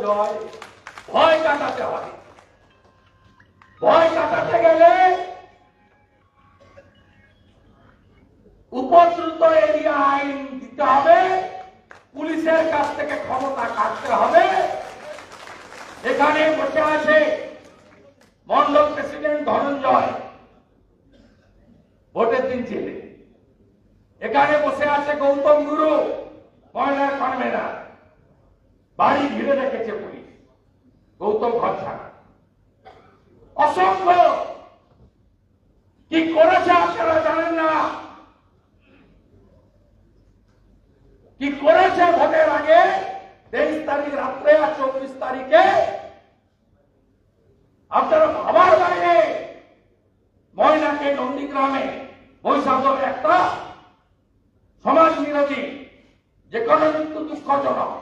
করতে হয়, ভয় কাটাতে হয়। ভয় কাটাতে গেলে উপদ্রুত এরিয়া আইন দিতে হবে, পুলিশের কাছ থেকে ক্ষমতা কাটতে হবে। এখানে বসে আছে মন্ডল প্রেসিডেন্ট ধনঞ্জয়, ভোটের দিন ছিল। এখানে বসে আছে গৌতম গুরু, ময়নার কনভেনার, বাড়ি ঘিরে রেখেছে পুলিশ, গৌতম ঘর ছাড়া। অসংখ্য কি করেছে আপনারা জানেন না। কি করেছে ভোটের আগে 23 তারিখ রাত্রে আর 24 তারিখে, আপনারা ভাবার বাইরে। ময়নাকে নন্দীগ্রামে বৈশাখের একটা সমাজ বিরোধী, যে কোনো মৃত্যু দুঃখজনক,